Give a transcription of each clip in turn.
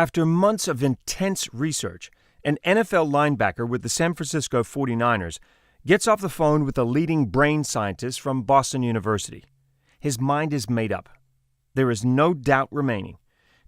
After months of intense research, an NFL linebacker with the San Francisco 49ers gets off the phone with a leading brain scientist from Boston University. His mind is made up. There is no doubt remaining.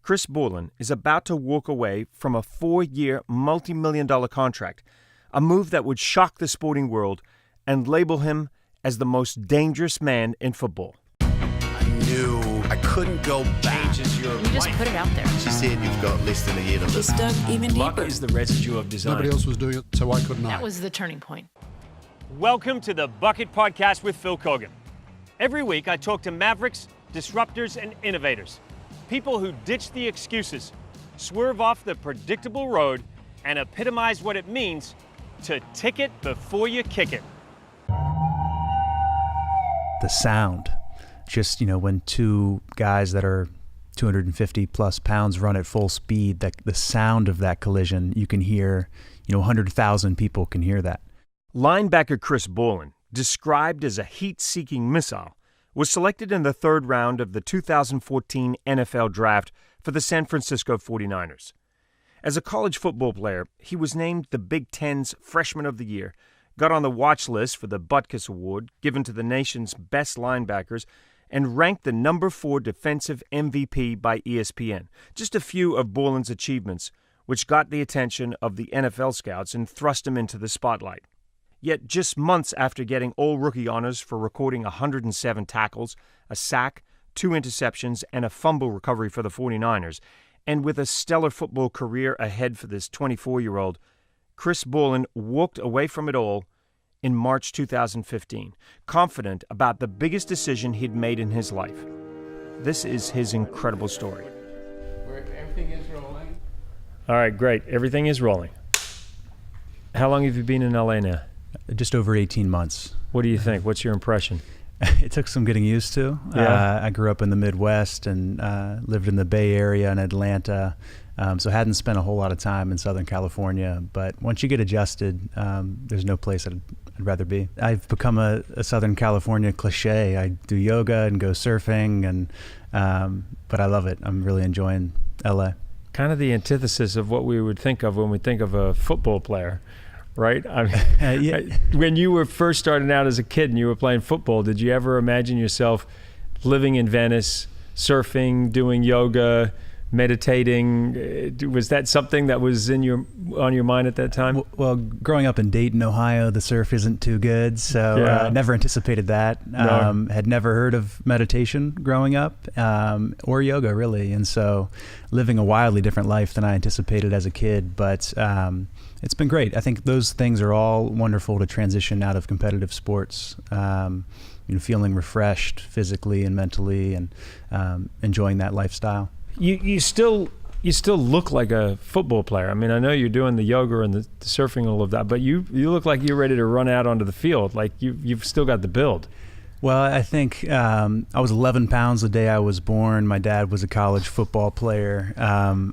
Chris Borland is about to walk away from a 4-year, multi-million-dollar contract, a move that would shock the sporting world and label him as the most dangerous man in football. I knew I couldn't go back. You just put it out there. She said you've got less than a year to live. Just dug even Luck deeper. is the residue of design. Nobody else was doing it, so why couldn't I? That was the turning point. Welcome to the BUCKiT podcast with Phil Kogan. Every week I talk to mavericks, disruptors, and innovators. People who ditch the excuses, swerve off the predictable road, and epitomize what it means to tick it before you kick it. The sound. Just, when two guys that are 250 plus pounds run at full speed, that the sound of that collision, you can hear, 100,000 people can hear that. Linebacker Chris Borland, described as a heat-seeking missile, was selected in the third round of the 2014 NFL Draft for the San Francisco 49ers. As a college football player, he was named the Big Ten's Freshman of the Year, got on the watch list for the Butkus Award given to the nation's best linebackers, and ranked the number 4 defensive MVP by ESPN. Just a few of Borland's achievements, which got the attention of the NFL scouts and thrust him into the spotlight. Yet just months after getting all-rookie honors for recording 107 tackles, a sack, 2 interceptions, and a fumble recovery for the 49ers, and with a stellar football career ahead for this 24-year-old, Chris Borland walked away from it all in March 2015, confident about the biggest decision he'd made in his life. This is his incredible story. Everything is rolling. All right, great. Everything is rolling. How long have you been in LA now? Just over 18 months. What do you think? What's your impression? It took some getting used to. Yeah. I grew up in the Midwest and lived in the Bay Area and Atlanta, so hadn't spent a whole lot of time in Southern California. But once you get adjusted, there's no place I'd rather be. I've become a Southern California cliché. I do yoga and go surfing, but I love it. I'm really enjoying LA. Kind of the antithesis of what we would think of when we think of a football player. Right? I mean, Yeah. When you were first starting out as a kid and you were playing football, did you ever imagine yourself living in Venice, surfing, doing yoga, meditating? Was that something that was on your mind at that time? Well, growing up in Dayton, Ohio, the surf isn't too good, so Yeah. never anticipated that. No. Had never heard of meditation growing up, or yoga really, and so living a wildly different life than I anticipated as a kid, but it's been great. I think those things are all wonderful to transition out of competitive sports, feeling refreshed physically and mentally, and enjoying that lifestyle. You still look like a football player. I mean, I know you're doing the yoga and the surfing and all of that, but you look like you're ready to run out onto the field. Like you've still got the build. Well, I think I was 11 pounds the day I was born. My dad was a college football player.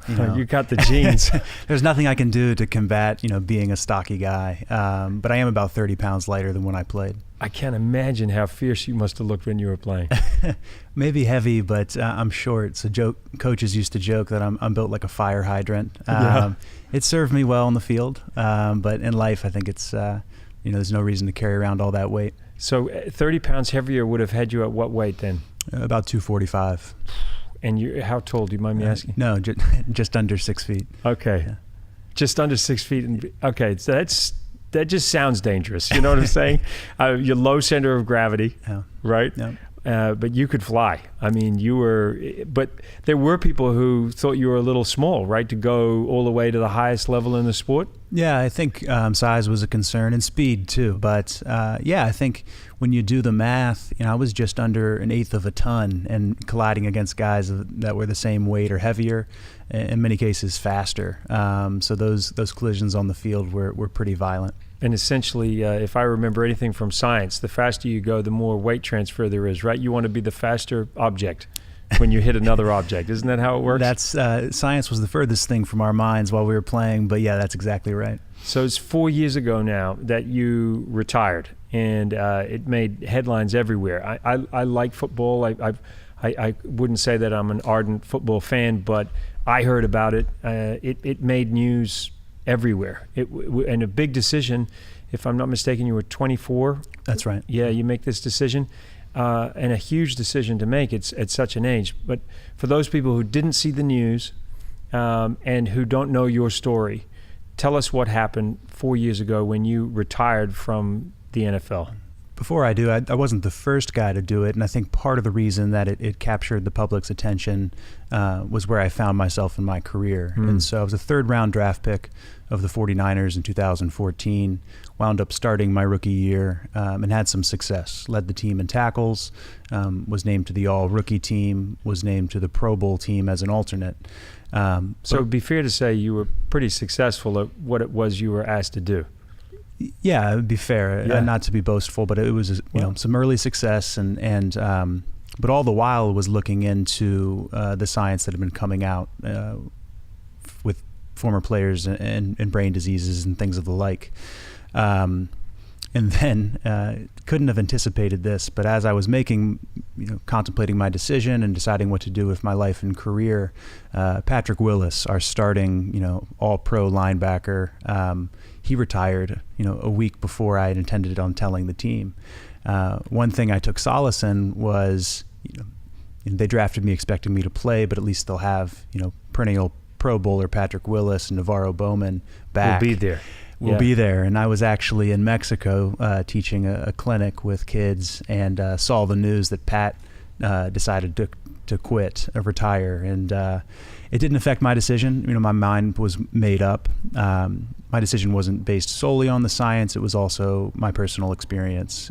You got the genes. There's nothing I can do to combat, being a stocky guy. But I am about 30 pounds lighter than when I played. I can't imagine how fierce you must have looked when you were playing. Maybe heavy, but I'm short. So coaches used to joke that I'm built like a fire hydrant. Yeah. It served me well on the field, but in life, I think it's there's no reason to carry around all that weight. So 30 pounds heavier would have had you at what weight then? About 245. And how tall? Do you mind me asking? No, just under 6 feet. Okay, Yeah. Just under 6 feet. Okay, so that just sounds dangerous. You know what I'm saying? Your low center of gravity, Yeah. right? Yeah. But you could fly. I mean, but there were people who thought you were a little small, right, to go all the way to the highest level in the sport? Yeah, I think size was a concern, and speed too. But I think when you do the math, I was just under 1/8 of a ton and colliding against guys that were the same weight or heavier, in many cases faster. So those collisions on the field were pretty violent. And essentially, if I remember anything from science, the faster you go, the more weight transfer there is, right? You want to be the faster object when you hit another object. Isn't that how it works? That's science was the furthest thing from our minds while we were playing, but yeah, that's exactly right. So it's 4 years ago now that you retired, and it made headlines everywhere. I like football. I wouldn't say that I'm an ardent football fan, but I heard about it. It made news everywhere. And a big decision. If I'm not mistaken, you were 24. That's right. Yeah, you make this decision, and a huge decision to make. It's at such an age. But for those people who didn't see the news and who don't know your story, tell us what happened 4 years ago when you retired from the NFL. Before I do, I wasn't the first guy to do it, and I think part of the reason that it captured the public's attention was where I found myself in my career. And so I was a third-round draft pick of the 49ers in 2014, wound up starting my rookie year and had some success. Led the team in tackles, was named to the all-rookie team, was named to the Pro Bowl team as an alternate. So it would be fair to say you were pretty successful at what it was you were asked to do. Yeah, it would be fair, not to be boastful, but it was some early success, and but all the while was looking into the science that had been coming out with former players and brain diseases and things of the like. And then couldn't have anticipated this, but as I was contemplating my decision and deciding what to do with my life and career, Patrick Willis, our starting, all-pro linebacker, he retired, a week before I had intended on telling the team. One thing I took solace in was, they drafted me expecting me to play, but at least they'll have, perennial Pro Bowler Patrick Willis and Navarro Bowman back. We'll be there. We'll be there. And I was actually in Mexico teaching a clinic with kids and saw the news that Pat decided to quit or retire. And it didn't affect my decision. My mind was made up. My decision wasn't based solely on the science. It was also my personal experience.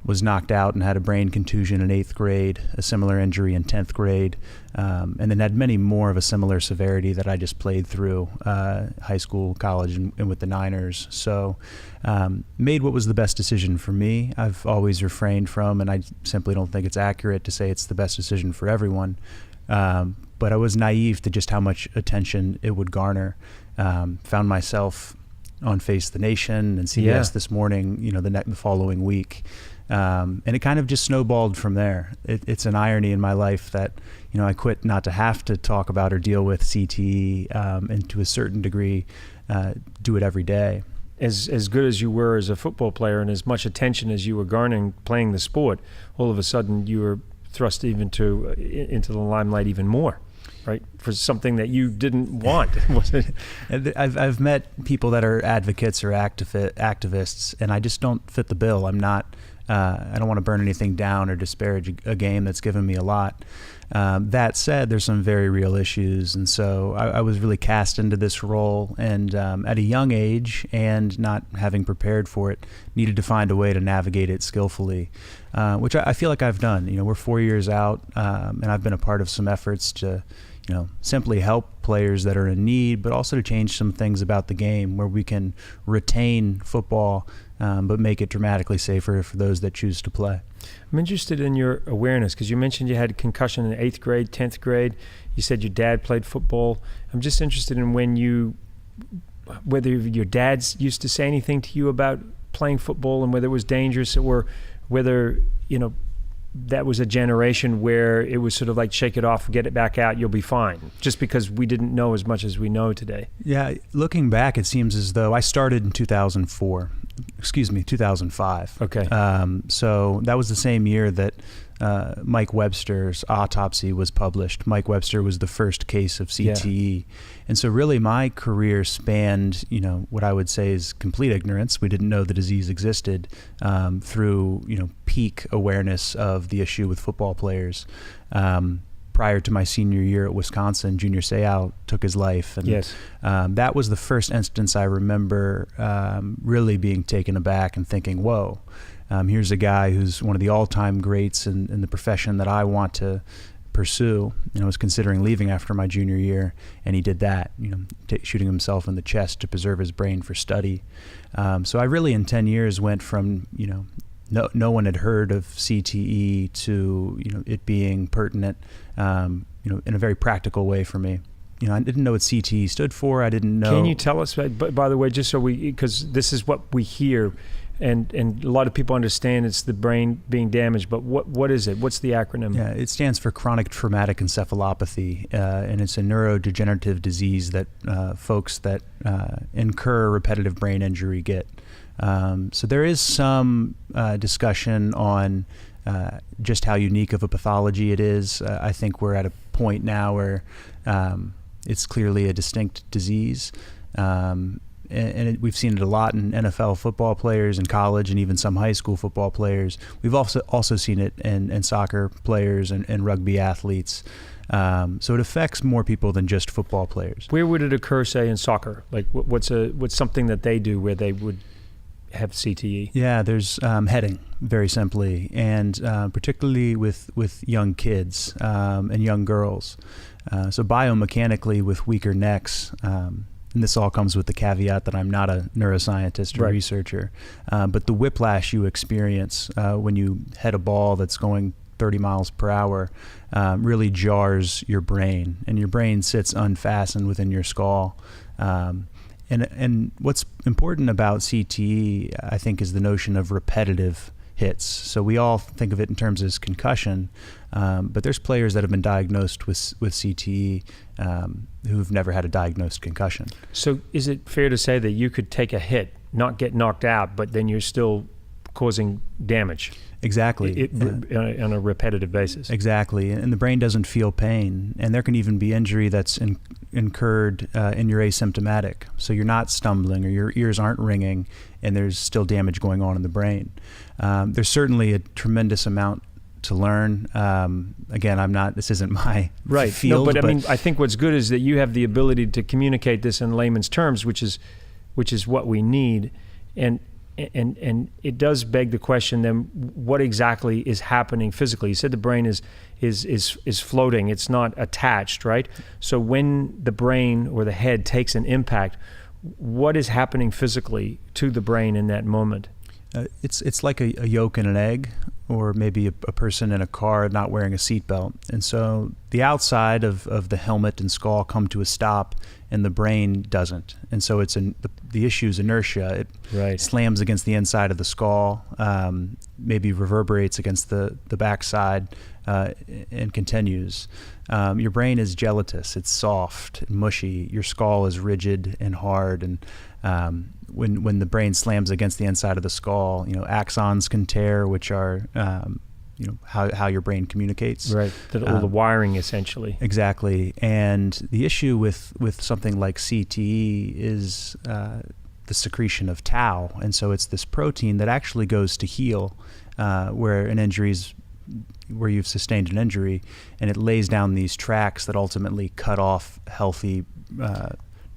Was knocked out and had a brain contusion in 8th grade, a similar injury in 10th grade, and then had many more of a similar severity that I just played through high school, college, and with the Niners. So made what was the best decision for me. I've always refrained from, and I simply don't think it's accurate to say it's the best decision for everyone. But I was naive to just how much attention it would garner. Found myself on Face the Nation and CBS this morning, the following week. And it kind of just snowballed from there. It's an irony in my life that, I quit not to have to talk about or deal with CTE, and to a certain degree, do it every day. As good as you were as a football player and as much attention as you were garnering playing the sport, all of a sudden you were thrust into the limelight even more. Right, for something that you didn't want. I've met people that are advocates or activists, and I just don't fit the bill. I'm not. I don't want to burn anything down or disparage a game that's given me a lot. That said, there's some very real issues, and so I was really cast into this role, and at a young age, and not having prepared for it, needed to find a way to navigate it skillfully, which I feel like I've done. We're 4 years out, and I've been a part of some efforts to simply help players that are in need, but also to change some things about the game where we can retain football, but make it dramatically safer for those that choose to play. I'm interested in your awareness because you mentioned you had concussion in 8th grade, 10th grade. You said your dad played football. I'm just interested in whether your dads used to say anything to you about playing football and whether it was dangerous, or whether, that was a generation where it was sort of like shake it off, get it back out, you'll be fine, just because we didn't know as much as we know today. Yeah, looking back, it seems as though I started in 2005. Okay. So that was the same year that Mike Webster's autopsy was published. Mike Webster was the first case of CTE. Yeah. And so really my career spanned, what I would say is complete ignorance. We didn't know the disease existed, through, peak awareness of the issue with football players. Prior to my senior year at Wisconsin, Junior Seau took his life. And that was the first instance I remember really being taken aback and thinking, whoa, here's a guy who's one of the all-time greats in the profession that I want to pursue. I was considering leaving after my junior year, and he did that, shooting himself in the chest to preserve his brain for study. So I really, in 10 years, went from, no one had heard of CTE to, it being pertinent, in a very practical way for me. I didn't know what CTE stood for. I didn't know. Can you tell us, by the way, just so because this is what we hear and a lot of people understand it's the brain being damaged, but what is it? What's the acronym? Yeah, it stands for chronic traumatic encephalopathy, and it's a neurodegenerative disease that folks that incur repetitive brain injury get. So there is some discussion on just how unique of a pathology it is. I think we're at a point now where it's clearly a distinct disease. We've seen it a lot in NFL football players, in college, and even some high school football players. We've also seen it in soccer players and rugby athletes. So it affects more people than just football players. Where would it occur, say, in soccer? Like, what's something that they do where they would have CTE? Yeah, there's heading, very simply, and particularly with young kids and young girls. So biomechanically, with weaker necks, and this all comes with the caveat that I'm not a neuroscientist or Right. researcher, but the whiplash you experience when you head a ball that's going 30 miles per hour really jars your brain, and your brain sits unfastened within your skull. And what's important about CTE, I think, is the notion of repetitive hits. So we all think of it in terms of concussion, but there's players that have been diagnosed with CTE who've never had a diagnosed concussion. So is it fair to say that you could take a hit, not get knocked out, but then you're still causing damage? Exactly. On a repetitive basis. Exactly. And the brain doesn't feel pain. And there can even be injury that's incurred and you're asymptomatic. So you're not stumbling or your ears aren't ringing and there's still damage going on in the brain. There's certainly a tremendous amount to learn. Again, this isn't my field. No, but I mean, I think what's good is that you have the ability to communicate this in layman's terms, which is what we need. And it does beg the question then, what exactly is happening physically? You said the brain is floating, it's not attached, right? So when the brain or the head takes an impact, what is happening physically to the brain in that moment? It's like a yolk in an egg, or maybe a person in a car not wearing a seatbelt. And so the outside of the helmet and skull come to a stop, and the brain doesn't. And so the issue is inertia. It slams against the inside of the skull, maybe reverberates against the backside, and continues. Your brain is gelatinous. It's soft and mushy. Your skull is rigid and hard. And when the brain slams against the inside of the skull, axons can tear, which are how your brain communicates. Right, all the wiring essentially. Exactly. And the issue with something like CTE is the secretion of tau. And so it's this protein that actually goes to heal where you've sustained an injury, and it lays down these tracks that ultimately cut off healthy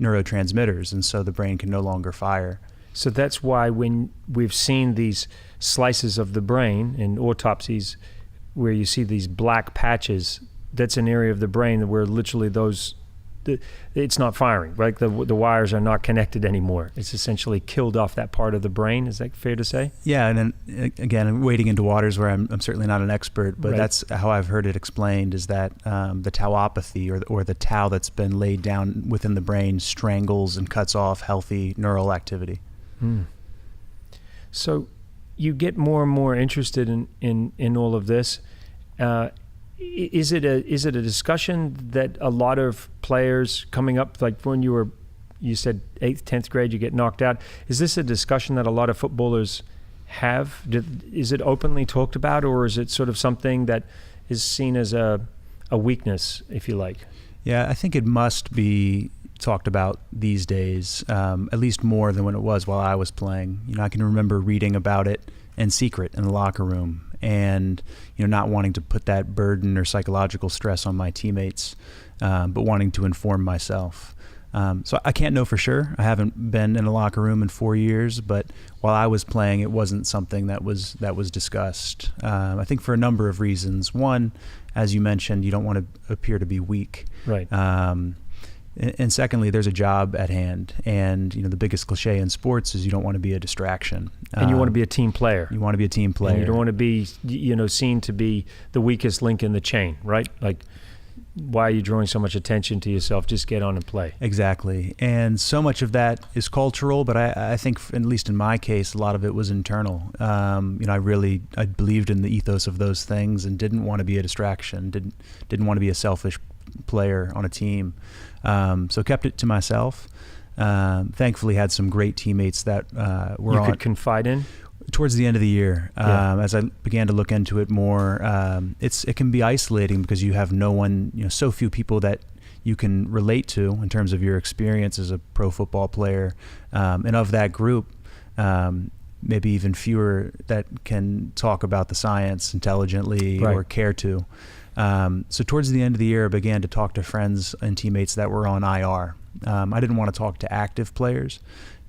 neurotransmitters, and so the brain can no longer fire. So that's why when we've seen these slices of the brain in autopsies where you see these black patches, that's an area of the brain where literally it's not firing, right? The wires are not connected anymore. It's essentially killed off that part of the brain. Is that fair to say? Yeah, and then again, I'm wading into waters where I'm certainly not an expert, but that's how I've heard it explained, is that the tauopathy or the tau that's been laid down within the brain strangles and cuts off healthy neural activity. So you get more and more interested in all of this. Is it a discussion that a lot of players coming up, like when you said 8th, 10th grade, you get knocked out. Is this a discussion that a lot of footballers have? Is it openly talked about, or is it sort of something that is seen as a weakness, if you like? Yeah, I think it must be talked about these days, at least more than when it was while I was playing. I can remember reading about it in secret in the locker room, and not wanting to put that burden or psychological stress on my teammates, but wanting to inform myself. So I can't know for sure. I haven't been in a locker room in 4 years, but while I was playing, it wasn't something that was discussed. I think for a number of reasons. One, as you mentioned, you don't want to appear to be weak. Right. And secondly, there's a job at hand, and the biggest cliche in sports is you don't want to be a distraction. And you want to be a team player. You want to be a team player. And you don't want to be, seen to be the weakest link in the chain, right? Like, why are you drawing so much attention to yourself? Just get on and play. Exactly. And so much of that is cultural, but I think, at least in my case, a lot of it was internal. I believed in the ethos of those things and didn't want to be a distraction, didn't want to be a selfish player on a team. So kept it to myself. Thankfully had some great teammates that were you could confide in? Towards the end of the year, as I began to look into it more, it can be isolating because you have no one, so few people that you can relate to in terms of your experience as a pro football player. And of that group, maybe even fewer that can talk about the science intelligently or care to. So towards the end of the year, I began to talk to friends and teammates that were on IR. I didn't want to talk to active players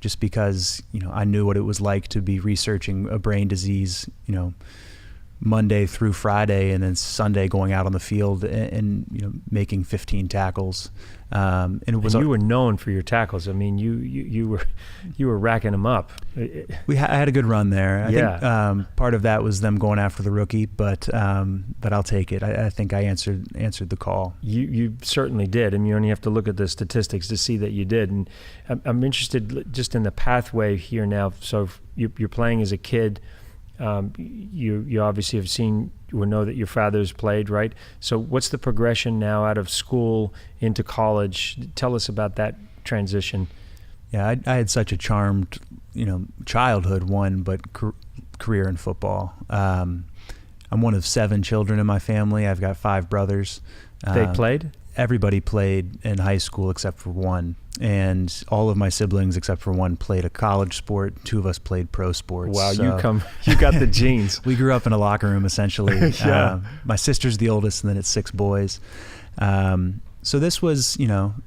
just because, I knew what it was like to be researching a brain disease, Monday through Friday, and then Sunday going out on the field and making 15 tackles. And it was. And you were known for your tackles. I mean, you were racking them up. I had a good run there. I think part of that was them going after the rookie, but I'll take it. I think I answered the call. You certainly did. I mean, you only have to look at the statistics to see that you did. And I'm interested just in the pathway here now. So you're playing as a kid. You obviously have seen or know that your father's played, right? So what's the progression now out of school into college? Tell us about that transition. Yeah, I had such a charmed, childhood, but career in football. I'm one of 7 children in my family. I've got 5 brothers. They played? Everybody played in high school except for one. And all of my siblings except for one played a college sport. 2 of us played pro sports. Wow, so you got the genes. We grew up in a locker room, essentially. My sister's the oldest, and then it's 6 boys. So this was,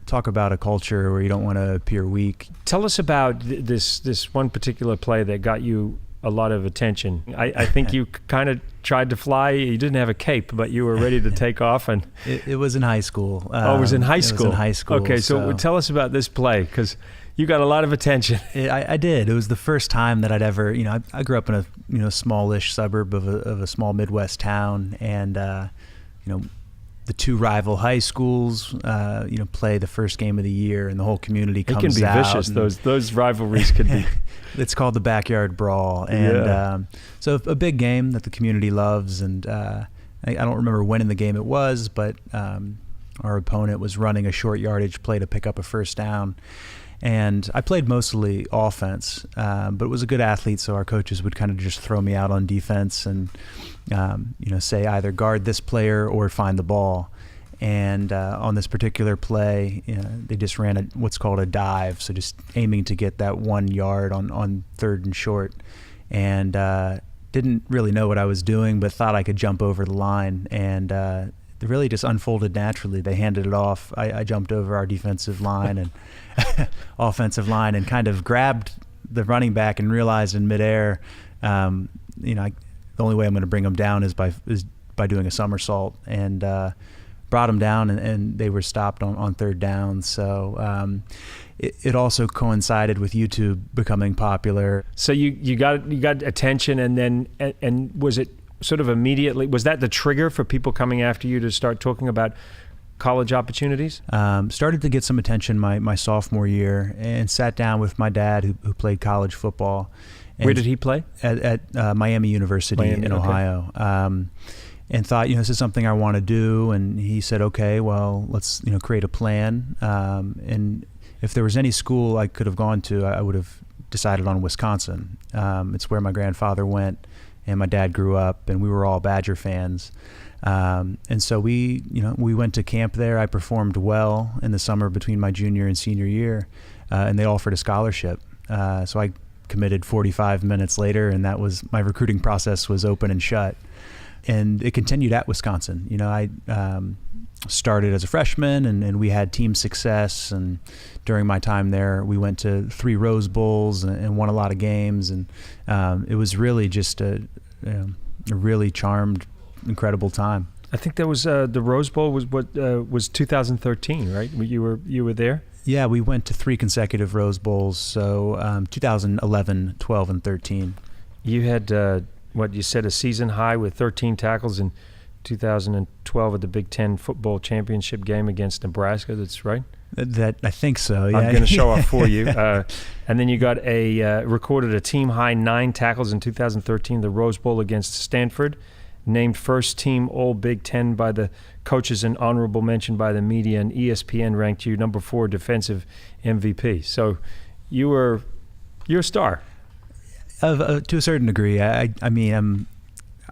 talk about a culture where you don't want to appear weak. Tell us about this one particular play that got you a lot of attention. I think you kind of tried to fly. You didn't have a cape, but you were ready to take off. And it was in high school. It was in high school? It was in high school. Okay, so tell us about this play, because you got a lot of attention. I did. It was the first time that I'd ever, I grew up in a smallish suburb of a small Midwest town, and the 2 rival high schools, play the first game of the year, and the whole community comes out. It can be vicious. Those rivalries could be. It's called the Backyard Brawl, and so a big game that the community loves. And I don't remember when in the game it was, but our opponent was running a short yardage play to pick up a first down. And I played mostly offense, but it was a good athlete, so our coaches would kind of just throw me out on defense and, say either guard this player or find the ball. And on this particular play, they just ran what's called a dive, so just aiming to get that 1 yard on 3rd and short. And didn't really know what I was doing, but thought I could jump over the line. And it really just unfolded naturally. They handed it off. I jumped over our defensive line and offensive line and kind of grabbed the running back and realized in midair, the only way I'm going to bring him down is by doing a somersault, and brought him down, and they were stopped on 3rd down. So it also coincided with YouTube becoming popular. So you got attention, and then and was it sort of immediately, was that the trigger for people coming after you to start talking about college opportunities? Started to get some attention my sophomore year, and sat down with my dad who played college football. Where did he play? At Miami University in Ohio. And thought, this is something I want to do. And he said, okay, well, let's, create a plan. And if there was any school I could have gone to, I would have decided on Wisconsin. It's where my grandfather went, and my dad grew up, and we were all Badger fans. And so we went to camp there. I performed well in the summer between my junior and senior year, and they offered a scholarship. So I committed 45 minutes later, and that was, my recruiting process was open and shut. And it continued at Wisconsin. I started as a freshman, and we had team success. And during my time there, we went to 3 Rose Bowls and won a lot of games. And it was really just a really charmed, incredible time. I think that was the Rose Bowl was 2013, right? You were there? Yeah, we went to 3 consecutive Rose Bowls. So 2011, 12, and 13. You had. What you said, a season high with 13 tackles and 2012 at the Big Ten football championship game against Nebraska. That's right. That I think so. Yeah. I'm going to show off for you. And then you got recorded a team high 9 tackles in 2013, the Rose Bowl against Stanford. Named first team All Big Ten by the coaches and honorable mention by the media, and ESPN ranked you number 4 defensive MVP. So you're a star. To a certain degree. I mean,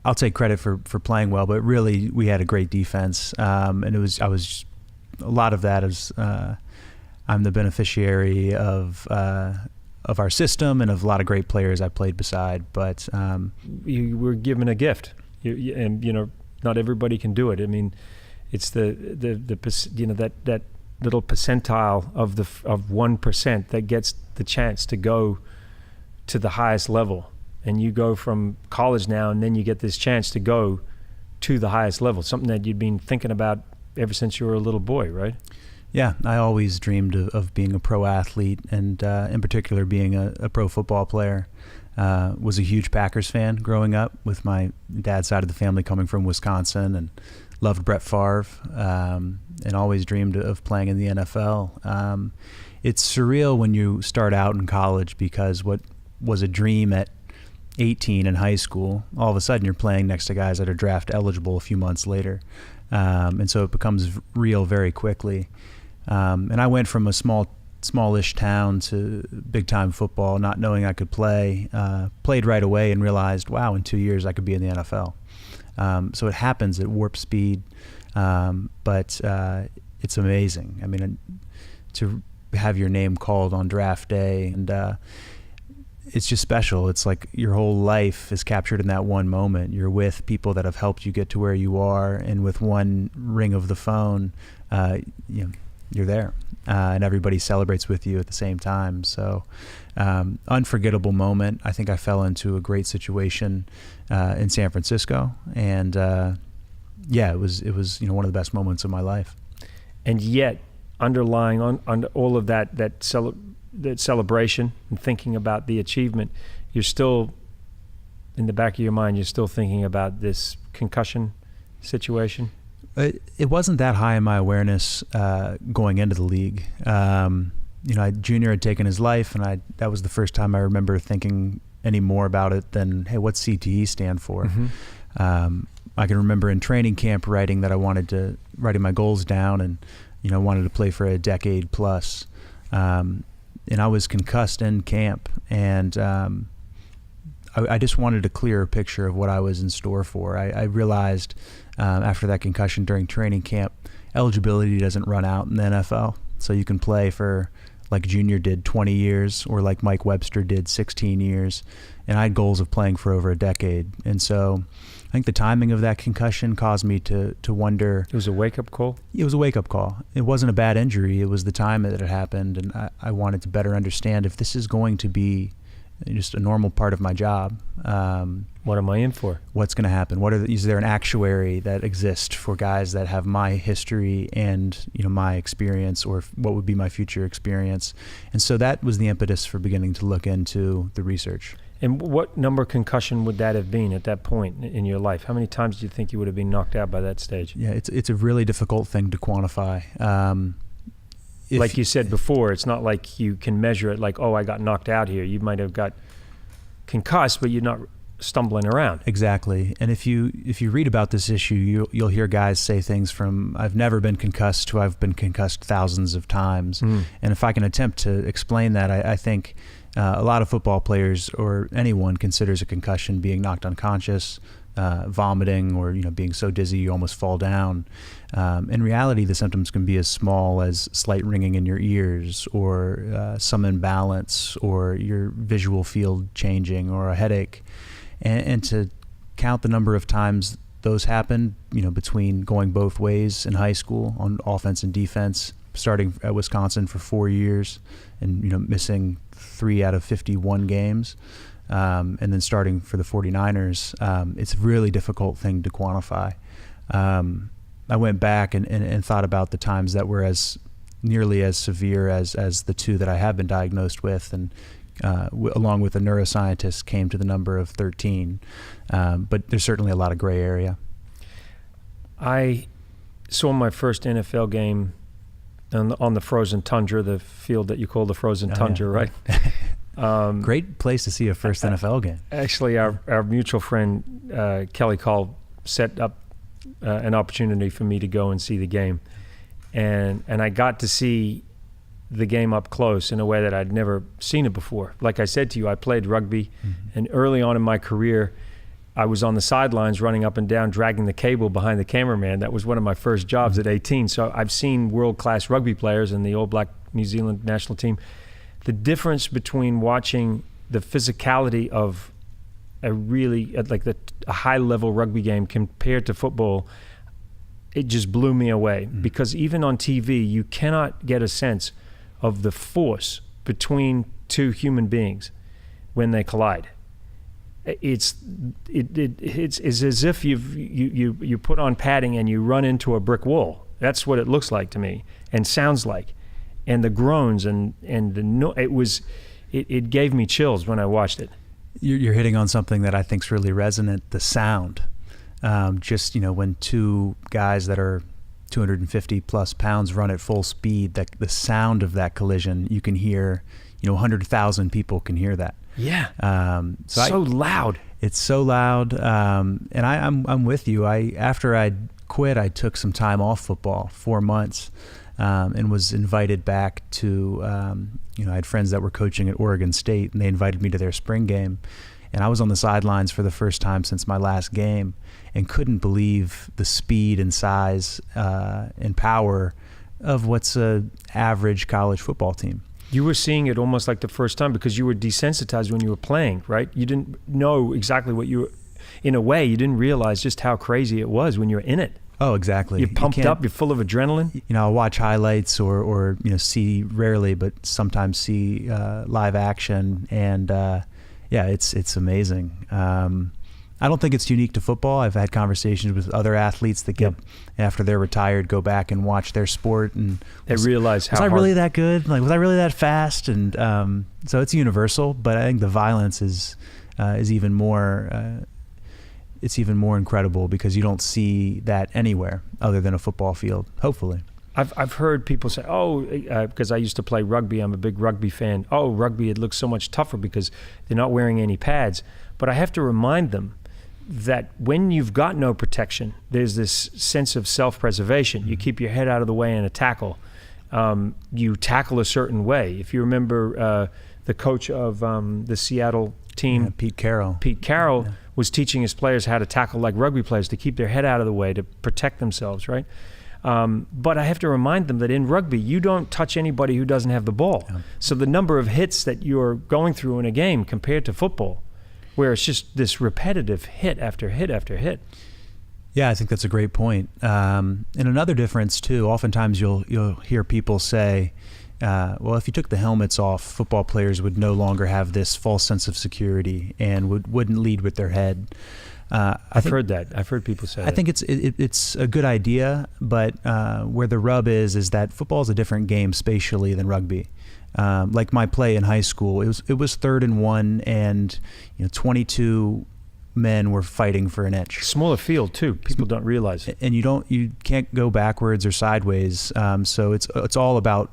I'll take credit for playing well, but really we had a great defense, and a lot of that is I'm the beneficiary of our system and of a lot of great players I played beside. But you were given a gift, and not everybody can do it. I mean, it's the that little percentile of 1% that gets the chance to go to the highest level, and you go from college now, and then you get this chance to go to the highest level, something that you'd been thinking about ever since you were a little boy, right? Yeah, I always dreamed of being a pro athlete, and in particular being a pro football player. Was a huge Packers fan growing up, with my dad's side of the family coming from Wisconsin, and loved Brett Favre, and always dreamed of playing in the NFL. It's surreal when you start out in college, because what was a dream at 18 in high school, all of a sudden you're playing next to guys that are draft eligible a few months later. And so it becomes real very quickly. And I went from a smallish town to big-time football, not knowing I could play. Played right away and realized, wow, in 2 years I could be in the NFL. So it happens at warp speed, but it's amazing. I mean, to have your name called on draft day, and it's just special. It's like your whole life is captured in that one moment. You're with people that have helped you get to where you are, and with one ring of the phone, you're there, and everybody celebrates with you at the same time. So, unforgettable moment. I think I fell into a great situation in San Francisco, and it was one of the best moments of my life. And yet, underlying on all of that celebration and thinking about the achievement, you're still, in the back of your mind, you're still thinking about this concussion situation? It wasn't that high in my awareness going into the league. Junior had taken his life, and that was the first time I remember thinking any more about it than, hey, what's CTE stand for? Mm-hmm. I can remember in training camp writing my goals down, and wanted to play for a decade plus. And I was concussed in camp, and I just wanted a clearer picture of what I was in store for. I realized after that concussion during training camp, eligibility doesn't run out in the NFL. So you can play for, like Junior did, 20 years, or like Mike Webster did, 16 years. And I had goals of playing for over a decade. And so I think the timing of that concussion caused me to wonder. It was a wake-up call? It was a wake-up call. It wasn't a bad injury. It was the time that it happened. And I wanted to better understand if this is going to be just a normal part of my job. What am I in for? What's going to happen? Is there an actuary that exists for guys that have my history and my experience, or what would be my future experience? And so that was the impetus for beginning to look into the research. And what number concussion would that have been at that point in your life? How many times do you think you would have been knocked out by that stage? Yeah, it's a really difficult thing to quantify. Like you said before, it's not like you can measure it like, oh, I got knocked out here. You might have got concussed, but you're not stumbling around. Exactly. And if you read about this issue, you'll hear guys say things from, I've never been concussed, to I've been concussed thousands of times. Mm. And if I can attempt to explain that, I think a lot of football players, or anyone, considers a concussion being knocked unconscious, vomiting, or being so dizzy you almost fall down. In reality, the symptoms can be as small as slight ringing in your ears, or some imbalance, or your visual field changing, or a headache. And to count the number of times those happened, between going both ways in high school on offense and defense, starting at Wisconsin for 4 years and missing 3 out of 51 games. And then starting for the 49ers, it's a really difficult thing to quantify. I went back and thought about the times that were as nearly as severe as the 2 that I have been diagnosed with, and along with a neuroscientist came to the number of 13. But there's certainly a lot of gray area. I saw my first NFL game on the frozen tundra, the field that you call the frozen tundra, right? Great place to see a first NFL game. Actually, our mutual friend, Kelly Call, set up an opportunity for me to go and see the game. And I got to see the game up close in a way that I'd never seen it before. Like I said to you, I played rugby, and early on in my career, I was on the sidelines running up and down, dragging the cable behind the cameraman. That was one of my first jobs at 18. So I've seen world-class rugby players in the All Black New Zealand national team. The difference between watching the physicality of a high-level rugby game compared to football, it just blew me away. Because even on TV, you cannot get a sense of the force between two human beings when they collide. It's as if you put on padding and you run into a brick wall. That's what it looks like to me and sounds like. And the groans and it gave me chills when I watched it. You're hitting on something that I think is really resonant, the sound. Just, when two guys that are 250 plus pounds run at full speed, the sound of that collision, you can hear, 100,000 people can hear that. Yeah. Loud. It's so loud. And I'm with you. After I quit, I took some time off football, 4 months, and was invited back to, I had friends that were coaching at Oregon State, and they invited me to their spring game. And I was on the sidelines for the first time since my last game and couldn't believe the speed and size and power of what's an average college football team. You were seeing it almost like the first time because you were desensitized when you were playing, right? You didn't know exactly what you were, in a way, you didn't realize just how crazy it was when you were in it. Oh, exactly. You're pumped up, you're full of adrenaline. I'll watch highlights or see, rarely, but sometimes see live action, and it's amazing. I don't think it's unique to football. I've had conversations with other athletes that get, after they're retired, go back and watch their sport, and they realize how was I really that good? Like, was I really that fast? And so it's universal, but I think the violence is even more. It's even more incredible because you don't see that anywhere other than a football field. Hopefully. I've heard people say, because I used to play rugby, I'm a big rugby fan. Oh, rugby, it looks so much tougher because they're not wearing any pads. But I have to remind them that when you've got no protection, there's this sense of self-preservation. You keep your head out of the way in a tackle. You tackle a certain way. If you remember the coach of the Seattle team, Pete Carroll was teaching his players how to tackle like rugby players, to keep their head out of the way, to protect themselves, right? But I have to remind them that in rugby, you don't touch anybody who doesn't have the ball. Yeah. So the number of hits that you're going through in a game compared to football, where it's just this repetitive hit after hit after hit. Yeah, I think that's a great point. And another difference too, oftentimes you'll hear people say, well, if you took the helmets off, football players would no longer have this false sense of security and wouldn't lead with their head. I've heard that. I've heard people say that. I think it's a good idea, but where the rub is that football is a different game spatially than rugby. Like my play in high school, it was 3rd and 1, and 22 men were fighting for an inch. Smaller field too. People don't realize it. And you can't go backwards or sideways. So it's all about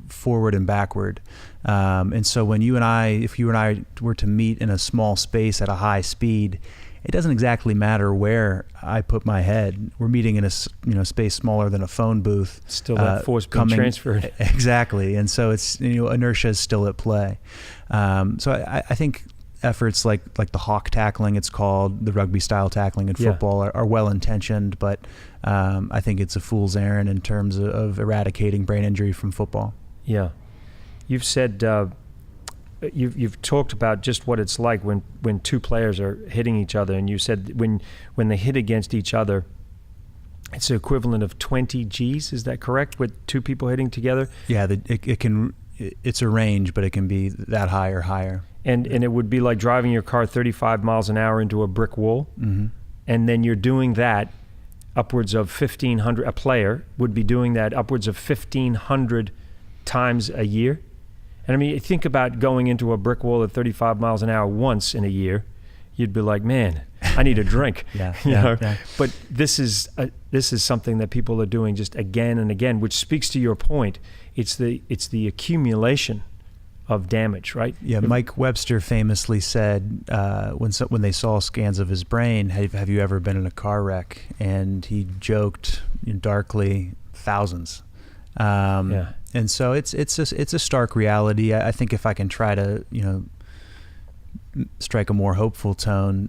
forward and backward. And so when if you and I were to meet in a small space at a high speed, it doesn't exactly matter where I put my head. We're meeting in a space smaller than a phone booth. Still that force being transferred. Exactly, and so it's inertia is still at play. So I think efforts like the hawk tackling, it's called, the rugby style tackling in football are well intentioned, but I think it's a fool's errand in terms of eradicating brain injury from football. Yeah, you've said. You've talked about just what it's like when two players are hitting each other, and you said when they hit against each other, it's the equivalent of 20 Gs. Is that correct? With two people hitting together? Yeah, it's a range, but it can be that high or higher. And it would be like driving your car 35 miles an hour into a brick wall, mm-hmm. and then you're doing that upwards of 1,500. A player would be doing that upwards of 1,500 times a year. And I mean, think about going into a brick wall at 35 miles an hour once in a year. You'd be like, man, I need a drink. Yeah, you yeah, know? yeah. But this is something that people are doing just again and again, which speaks to your point. It's the accumulation of damage, right? Yeah, Mike Webster famously said when they saw scans of his brain, have you ever been in a car wreck? And he joked darkly, thousands. And so it's a stark reality. I think if I can try to strike a more hopeful tone,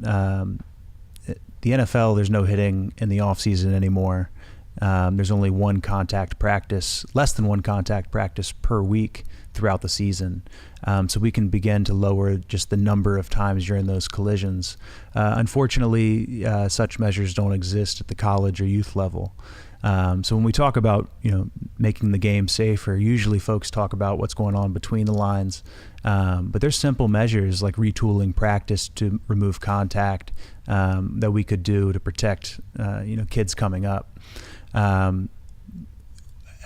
the NFL, there's no hitting in the off season anymore. There's only less than one contact practice per week throughout the season. So we can begin to lower just the number of times you're in those collisions. Unfortunately, such measures don't exist at the college or youth level. So when we talk about, making the game safer, usually folks talk about what's going on between the lines. But there's simple measures like retooling practice to remove contact that we could do to protect, kids coming up.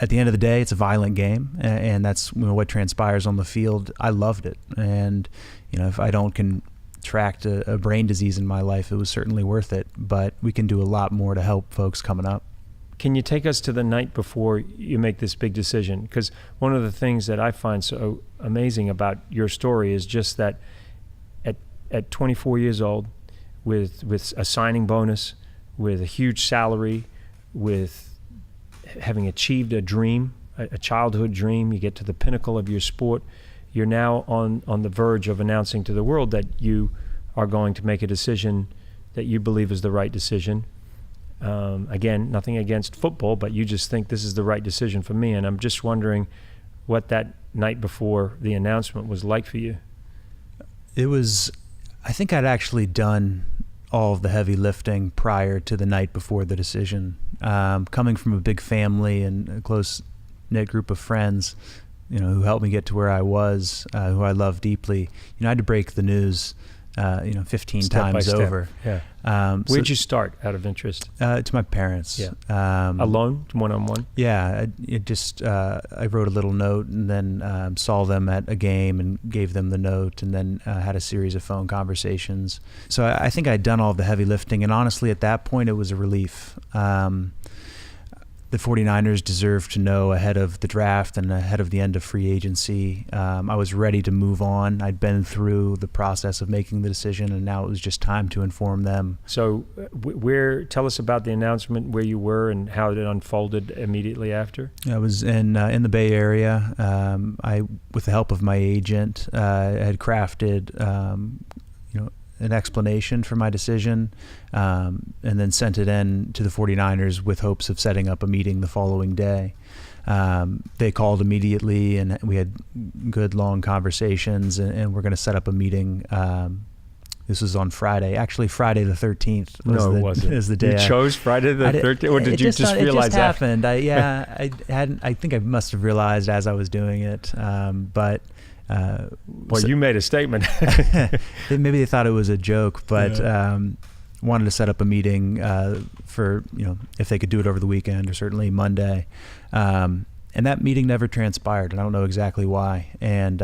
At the end of the day, it's a violent game, and that's what transpires on the field. I loved it, and if I don't contract a brain disease in my life, it was certainly worth it. But we can do a lot more to help folks coming up. Can you take us to the night before you make this big decision? Because one of the things that I find so amazing about your story is just that at 24 years old, with a signing bonus, with a huge salary, with having achieved a dream, a childhood dream, you get to the pinnacle of your sport, you're now on the verge of announcing to the world that you are going to make a decision that you believe is the right decision. Again, nothing against football, but you just think this is the right decision for me. And I'm just wondering what that night before the announcement was like for you. I think I'd actually done all of the heavy lifting prior to the night before the decision. Coming from a big family and a close-knit group of friends, who helped me get to where I was, who I love deeply, I had to break the news 15 Step by times step. over. Yeah. Where'd you start, out of interest? To my parents. Yeah. Alone, one-on-one? Yeah. I wrote a little note and then saw them at a game and gave them the note, and then had a series of phone conversations. So I think I'd done all of the heavy lifting, and honestly, at that point, it was a relief. The 49ers deserved to know ahead of the draft and ahead of the end of free agency. I was ready to move on. I'd been through the process of making the decision, and now it was just time to inform them. So tell us about the announcement, where you were and how it unfolded immediately after. I was in the Bay Area. I, with the help of my agent, had crafted an explanation for my decision, and then sent it in to the 49ers with hopes of setting up a meeting the following day. They called immediately, and we had good, long conversations, and we're going to set up a meeting. This was on Friday. Actually, Friday the 13th was the day. You chose Friday the 13th, or did you just realize it just that? happened. I think I must have realized as I was doing it, but. You made a statement. Maybe they thought it was a joke, but wanted to set up a meeting for if they could do it over the weekend or certainly Monday. And that meeting never transpired, and I don't know exactly why. And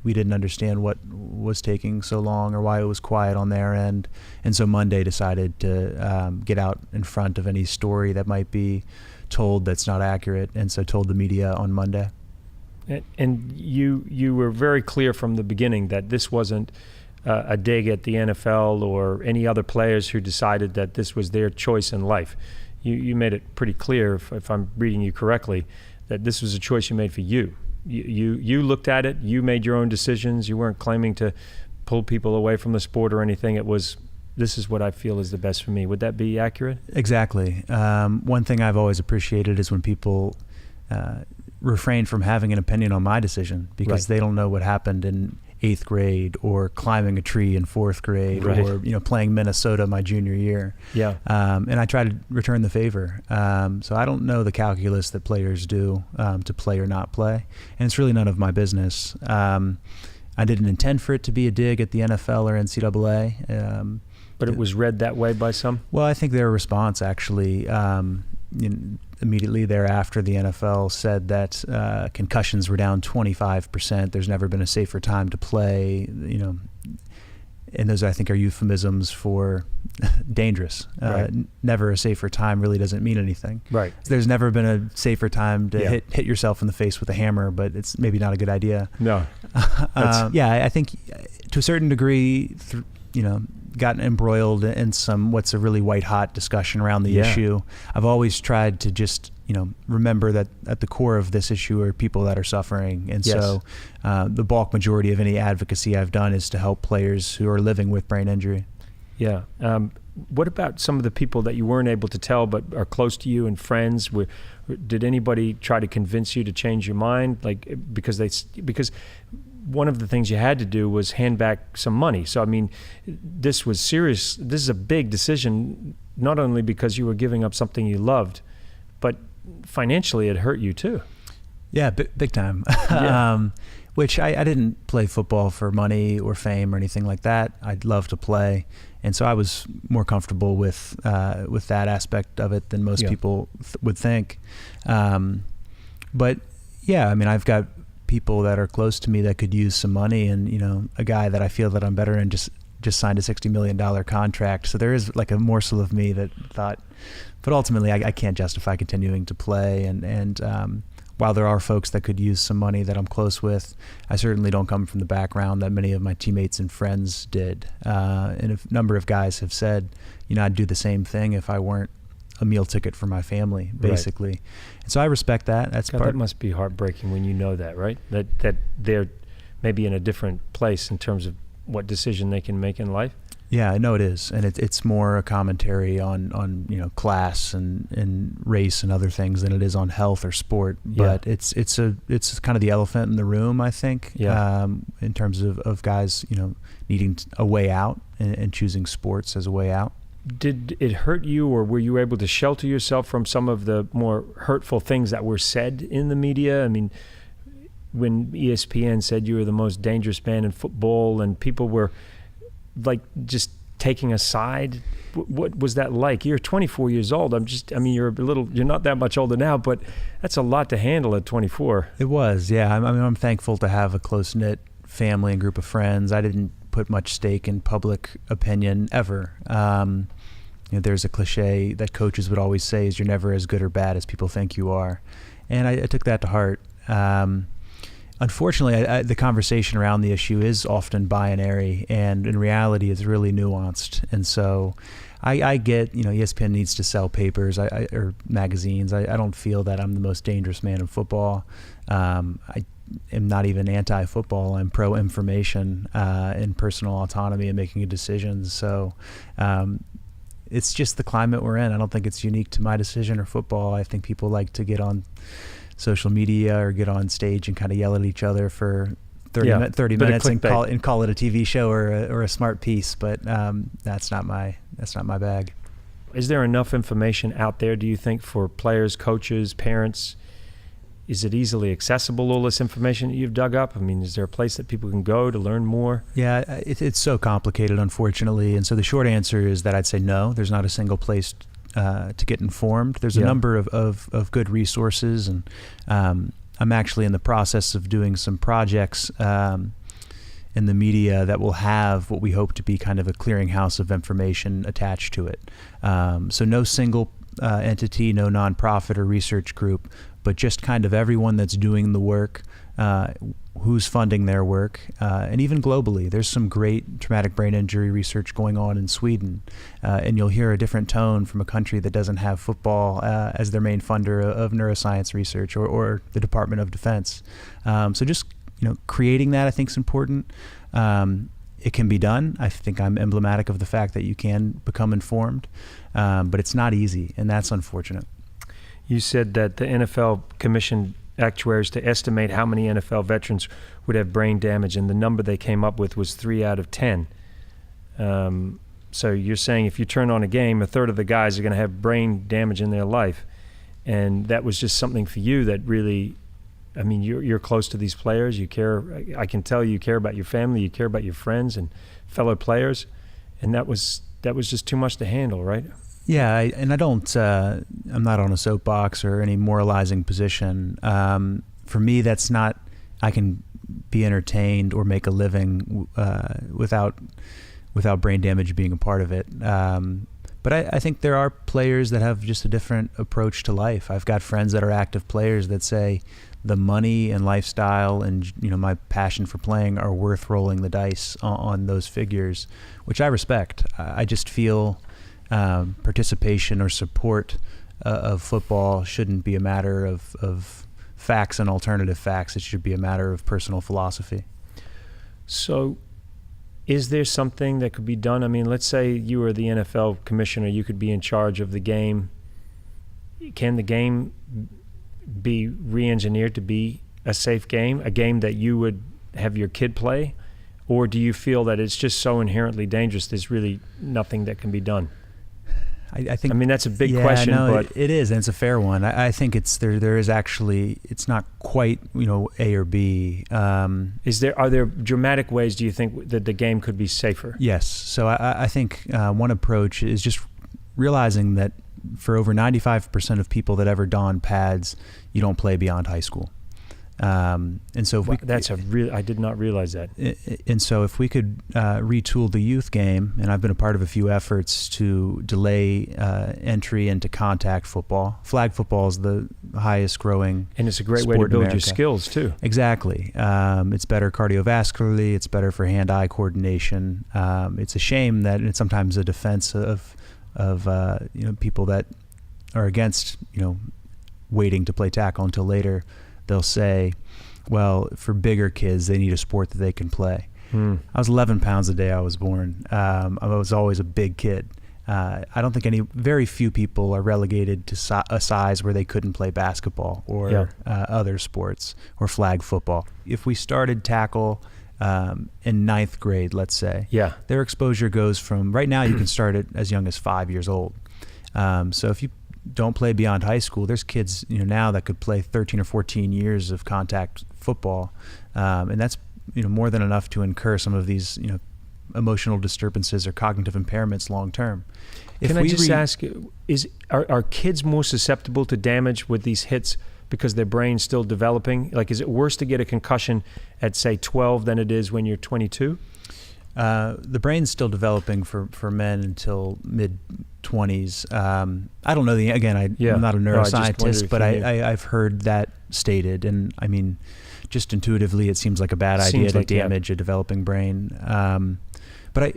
we didn't understand what was taking so long or why it was quiet on their end. And so Monday decided to get out in front of any story that might be told that's not accurate, and so told the media on Monday. And you were very clear from the beginning that this wasn't a dig at the NFL or any other players who decided that this was their choice in life. You made it pretty clear, if I'm reading you correctly, that this was a choice you made for you. You looked at it, you made your own decisions, you weren't claiming to pull people away from the sport or anything. It was, this is what I feel is the best for me. Would that be accurate? Exactly. One thing I've always appreciated is when people refrain from having an opinion on my decision, because they don't know what happened in 8th grade or climbing a tree in 4th grade or playing Minnesota my junior year. And I try to return the favor. So I don't know the calculus that players do to play or not play, and it's really none of my business. I didn't intend for it to be a dig at the NFL or NCAA. But it was read that way by some? Well, I think their response actually immediately thereafter, the NFL said that concussions were down 25%. There's never been a safer time to play. and those I think are euphemisms for dangerous. Right. Never a safer time really doesn't mean anything. Right. There's never been a safer time to hit yourself in the face with a hammer, but it's maybe not a good idea. No. I think to a certain degree, gotten embroiled in what's a really white hot discussion around the issue. I've always tried to just remember that at the core of this issue are people that are suffering, and so the bulk majority of any advocacy I've done is to help players who are living with brain injury. Yeah. What about some of the people that you weren't able to tell but are close to you and friends? Did anybody try to convince you to change your mind? Because one of the things you had to do was hand back some money. So, I mean, this was serious. This is a big decision, not only because you were giving up something you loved, but financially it hurt you too. Yeah, big time. Which I didn't play football for money or fame or anything like that. I'd love to play. And so I was more comfortable with that aspect of it than most people would think. But yeah, I mean, I've got people that are close to me that could use some money, and a guy that I feel that I'm better in just signed a $60 million contract. So there is like a morsel of me that thought, but ultimately I can't justify continuing to play. And while there are folks that could use some money that I'm close with, I certainly don't come from the background that many of my teammates and friends did. And a number of guys have said, I'd do the same thing if I weren't a meal ticket for my family, basically. Right. And so I respect that. That must be heartbreaking when you know that, right? That they're maybe in a different place in terms of what decision they can make in life. Yeah, I know it is, and it's more a commentary on class and race and other things than it is on health or sport. But it's kind of the elephant in the room, I think. In terms of guys needing a way out and choosing sports as a way out. Did it hurt you, or were you able to shelter yourself from some of the more hurtful things that were said in the media? I mean, when ESPN said you were the most dangerous man in football, and people were just taking a side, what was that like? You're 24 years old. You're not that much older now, but that's a lot to handle at 24. It was, yeah. I'm thankful to have a close-knit family and group of friends. I didn't put much stake in public opinion ever. There's a cliche that coaches would always say is you're never as good or bad as people think you are. And I took that to heart. Unfortunately, the conversation around the issue is often binary, and in reality it's really nuanced. And so I get, ESPN needs to sell papers or magazines. I don't feel that I'm the most dangerous man in football. I am not even anti-football. I'm pro-information and personal autonomy and making decisions. So it's just the climate we're in. I don't think it's unique to my decision or football. I think people like to get on social media or get on stage and kind of yell at each other for 30 minutes and call it a TV show or a smart piece. But that's not my bag. Is there enough information out there, do you think, for players, coaches, parents? Is it easily accessible, all this information that you've dug up? I mean, is there a place that people can go to learn more? Yeah, it's so complicated, unfortunately. And so the short answer is that I'd say no, there's not a single place to get informed. There's a number of good resources, and I'm actually in the process of doing some projects in the media that will have what we hope to be kind of a clearinghouse of information attached to it. So no single entity, no nonprofit or research group, but just kind of everyone that's doing the work, who's funding their work, and even globally. There's some great traumatic brain injury research going on in Sweden, and you'll hear a different tone from a country that doesn't have football as their main funder of neuroscience research or the Department of Defense. So just creating that, I think, is important. It can be done. I think I'm emblematic of the fact that you can become informed, but it's not easy, and that's unfortunate. You said that the NFL commissioned actuaries to estimate how many NFL veterans would have brain damage, and the number they came up with was 3 out of 10. So you're saying if you turn on a game, a third of the guys are going to have brain damage in their life, and that was just something for you that really, you're close to these players. You care. I can tell you care about your family. You care about your friends and fellow players, and that was just too much to handle, right? Yeah, I'm not on a soapbox or any moralizing position. For me, that's not, I can be entertained or make a living without without brain damage being a part of it. But I think there are players that have just a different approach to life. I've got friends that are active players that say the money and lifestyle and my passion for playing are worth rolling the dice on those figures, which I respect. I just feel participation or support of football shouldn't be a matter of facts and alternative facts. It should be a matter of personal philosophy. So is there something that could be done? I mean, let's say you were the NFL commissioner, you could be in charge of the game. Can the game be re-engineered to be a safe game, a game that you would have your kid play? Or do you feel that it's just so inherently dangerous there's really nothing that can be done? I think. I mean, that's a big question, no, but it is, and it's a fair one. I think there is actually, it's not quite A or B. are there dramatic ways, do you think, that the game could be safer? Yes. So I think one approach is just realizing that for over 95% of people that ever don pads, you don't play beyond high school. And so if I did not realize that. And so if we could retool the youth game, and I've been a part of a few efforts to delay entry into contact football. Flag football is the highest growing and it's a great way to build your skills too. Exactly. It's better cardiovascularly. It's better for hand-eye coordination. It's a shame that it's sometimes a defense of people that are against waiting to play tackle until later. They'll say, well, for bigger kids, they need a sport that they can play. I was 11 pounds the day I was born. I was always a big kid. I don't think very few people are relegated to a size where they couldn't play basketball or other sports or flag football. If we started tackle in ninth grade, let's say, their exposure goes from, right now you can start it as young as 5 years old. So if you don't play beyond high school, there's kids now that could play 13 or 14 years of contact football, and that's more than enough to incur some of these emotional disturbances or cognitive impairments long term. Can I just ask, are kids more susceptible to damage with these hits because their brain's still developing? Like, is it worse to get a concussion at say 12 than it is when you're 22? The brain's still developing for men until mid-20s. I don't know I'm not a neuroscientist, but I've heard that stated, and I mean, just intuitively, it seems like a bad idea to damage a developing brain. But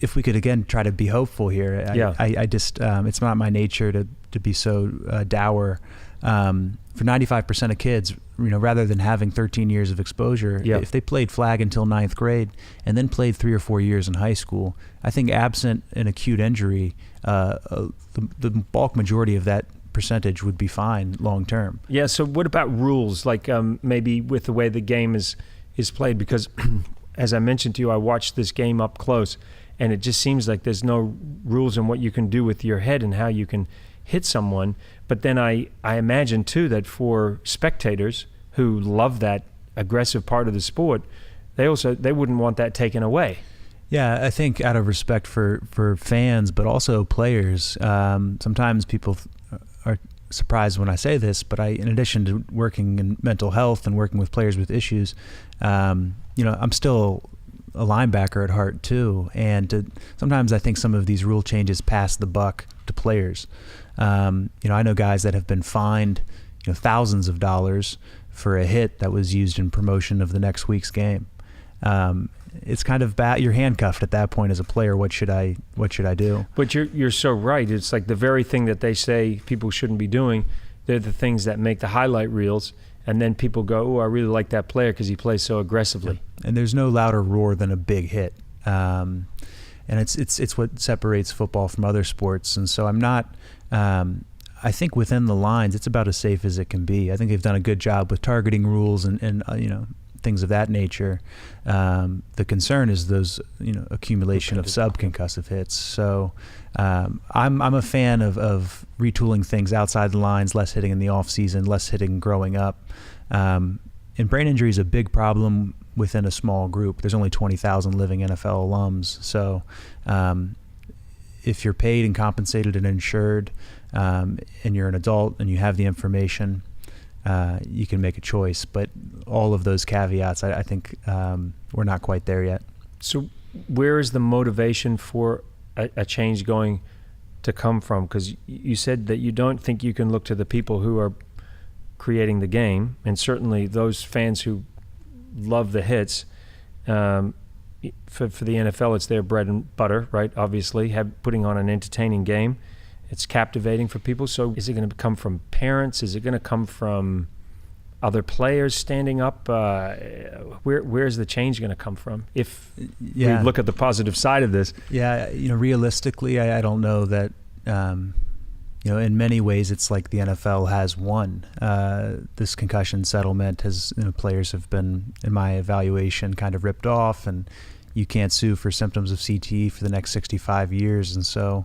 if we could again try to be hopeful here, I just it's not my nature to be so dour. For 95% of kids, rather than having 13 years of exposure, if they played flag until ninth grade and then played 3 or 4 years in high school, I think absent an acute injury, the bulk majority of that percentage would be fine long term. Yeah. So what about rules? Like maybe with the way the game is played, because as I mentioned to you, I watched this game up close, and it just seems like there's no rules on what you can do with your head and how you can hit someone. But then I imagine too that for spectators who love that aggressive part of the sport, they wouldn't want that taken away. Yeah, I think out of respect for fans, but also players, sometimes people are surprised when I say this, but in addition to working in mental health and working with players with issues, I'm still a linebacker at heart too, and sometimes I think some of these rule changes pass the buck to players. I know guys that have been fined, thousands of dollars for a hit that was used in promotion of the next week's game. It's kind of bad. You're handcuffed at that point as a player. What should I do? But you're so right. It's like the very thing that they say people shouldn't be doing. They're the things that make the highlight reels, and then people go, "Oh, I really like that player because he plays so aggressively." And there's no louder roar than a big hit. And it's what separates football from other sports. And so I'm not. I think within the lines, it's about as safe as it can be. I think they've done a good job with targeting rules and things of that nature. The concern is those accumulation of subconcussive hits. So I'm a fan of retooling things outside the lines, less hitting in the off season, less hitting growing up. And brain injury is a big problem within a small group. There's only 20,000 living NFL alums. So if you're paid and compensated and insured, and you're an adult and you have the information, you can make a choice. But all of those caveats, I think we're not quite there yet. So where is the motivation for a change going to come from? Because you said that you don't think you can look to the people who are creating the game, and certainly those fans who love the hits. For the NFL, it's their bread and butter, right? Obviously, putting on an entertaining game. It's captivating for people. So is it going to come from parents? Is it going to come from other players standing up? Where's the change going to come from? If we look at the positive side of this. Yeah, realistically, I don't know that, in many ways, it's like the NFL has won. This concussion settlement has, players have been, in my evaluation, kind of ripped off, and you can't sue for symptoms of CTE for the next 65 years. And so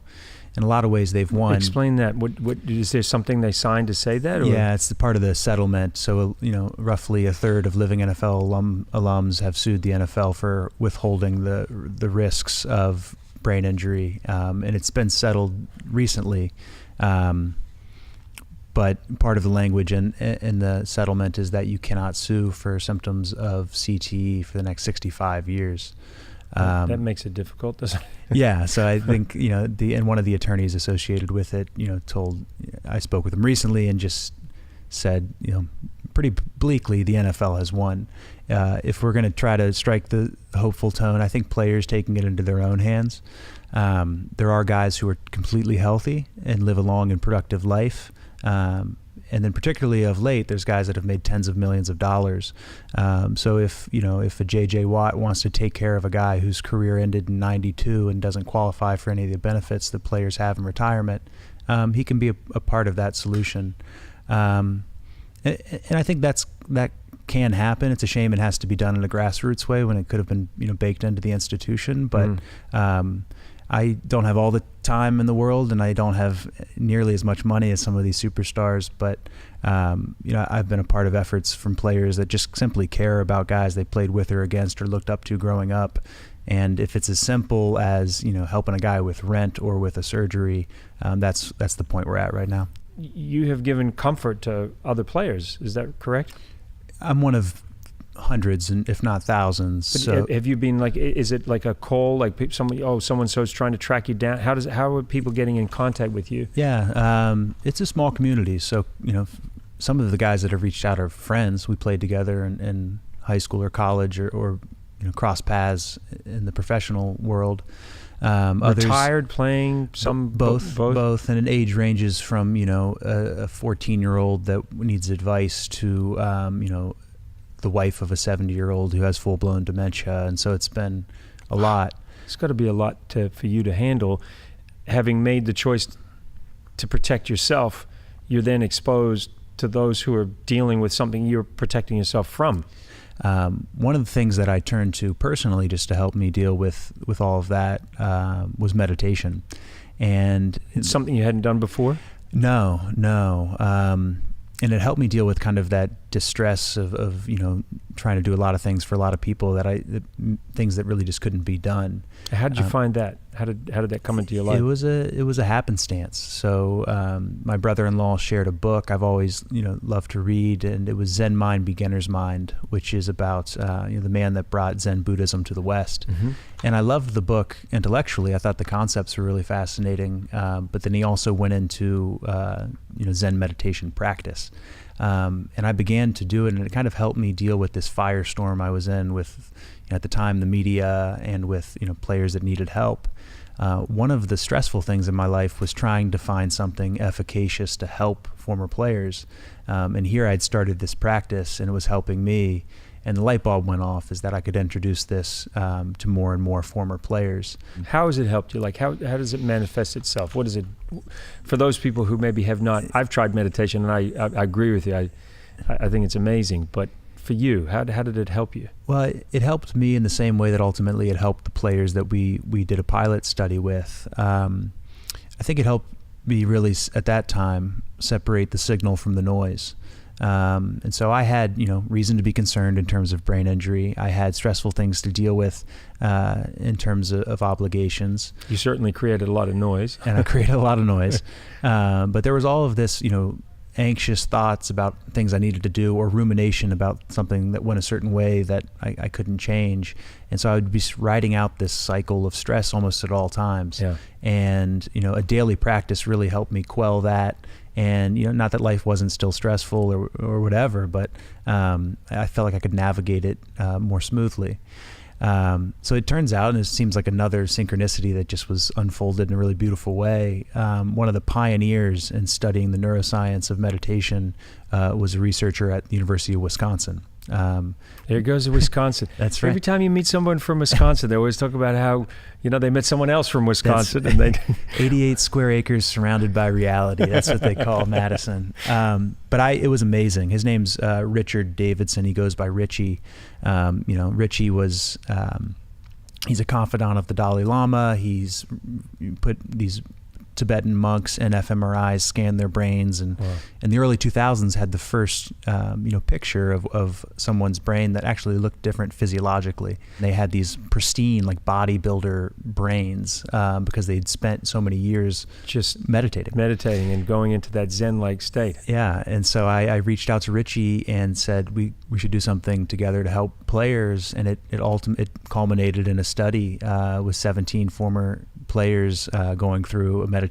in a lot of ways they've won. Explain that. What is there something they signed to say that? Or? Yeah, it's the part of the settlement. So, roughly a third of living NFL alums have sued the NFL for withholding the risks of brain injury. And it's been settled recently. But part of the language in the settlement is that you cannot sue for symptoms of CTE for the next 65 years. That makes it difficult, doesn't it? Yeah, so I think and one of the attorneys associated with it, I spoke with him recently and just said, pretty bleakly, the NFL has won. If we're going to try to strike the hopeful tone, I think players taking it into their own hands. There are guys who are completely healthy and live a long and productive life. And then particularly of late, there's guys that have made tens of millions of dollars. So if a J.J. Watt wants to take care of a guy whose career ended in 92 and doesn't qualify for any of the benefits that players have in retirement, he can be a part of that solution. And I think that can happen. It's a shame it has to be done in a grassroots way when it could have been baked into the institution. But I don't have all the time in the world, and I don't have nearly as much money as some of these superstars. But I've been a part of efforts from players that just simply care about guys they played with or against or looked up to growing up. And if it's as simple as helping a guy with rent or with a surgery, that's the point we're at right now. You have given comfort to other players. Is that correct? I'm one of hundreds, and if not thousands. But so have you been is it like a call, like someone-so-is trying to track you down? How are people getting in contact with you? Yeah, it's a small community. So, some of the guys that have reached out are friends. We played together in high school or college or cross paths in the professional world. Retired, playing, some both, and an age ranges from a 14-year-old that needs advice to the wife of a 70-year-old who has full-blown dementia, and so it's been a lot. It's got to be a lot for you to handle. Having made the choice to protect yourself, you're then exposed to those who are dealing with something you're protecting yourself from. One of the things that I turned to personally just to help me deal with all of that was meditation. And it's something you hadn't done before? No. And it helped me deal with kind of that distress of trying to do a lot of things for a lot of people things that really just couldn't be done. How did you find that? How did that come into your life? It was a happenstance. So my brother-in-law shared a book I've always loved to read, and it was Zen Mind, Beginner's Mind, which is about the man that brought Zen Buddhism to the West. Mm-hmm. And I loved the book intellectually. I thought the concepts were really fascinating. But then he also went into Zen meditation practice. And I began to do it, and it kind of helped me deal with this firestorm I was in with, at the time, the media and with, players that needed help. One of the stressful things in my life was trying to find something efficacious to help former players. And here I'd started this practice, and it was helping me. And the light bulb went off, is that I could introduce this to more and more former players. How has it helped you? Like, how does it manifest itself? What is it for those people who maybe have not? I've tried meditation, and I agree with you. I think it's amazing. But for you, how did it help you? Well, it helped me in the same way that ultimately it helped the players that we did a pilot study with. I think it helped me really at that time separate the signal from the noise. And so I had, reason to be concerned in terms of brain injury. I had stressful things to deal with in terms of obligations. You certainly created a lot of noise. And I created a lot of noise. But there was all of this, anxious thoughts about things I needed to do, or rumination about something that went a certain way that I couldn't change. And so I would be riding out this cycle of stress almost at all times. Yeah. And, a daily practice really helped me quell that. And, not that life wasn't still stressful or whatever, but I felt like I could navigate it more smoothly. So it turns out, and it seems like another synchronicity that just was unfolded in a really beautiful way. One of the pioneers in studying the neuroscience of meditation was a researcher at the University of Wisconsin. There goes to Wisconsin. That's right. Every time you meet someone from Wisconsin, they always talk about how, they met someone else from Wisconsin. And they 88 square acres surrounded by reality. That's what they call Madison. But it was amazing. His name's Richard Davidson. He goes by Richie. Richie was, he's a confidant of the Dalai Lama. He's put these Tibetan monks and fMRIs scan their brains, and in the early 2000s had the first picture of someone's brain that actually looked different physiologically. They had these pristine, like bodybuilder brains because they'd spent so many years just meditating and going into that Zen-like state. Yeah, and so I reached out to Richie and said we should do something together to help players, and it culminated in a study with 17 former players going through a meditation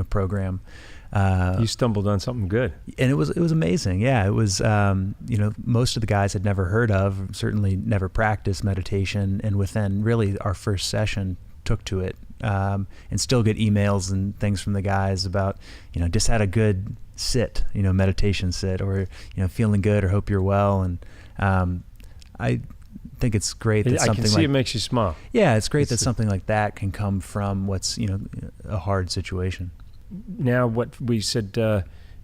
program. You stumbled on something good, and it was amazing. Yeah, it was most of the guys had never heard of, certainly never practiced meditation, and within really our first session took to it, and still get emails and things from the guys about just had a good sit, meditation sit, or feeling good, or hope you're well. And I think it's great that something I can see it makes you smile. Yeah, it's great that something like that can come from what's a hard situation. Now, what we said,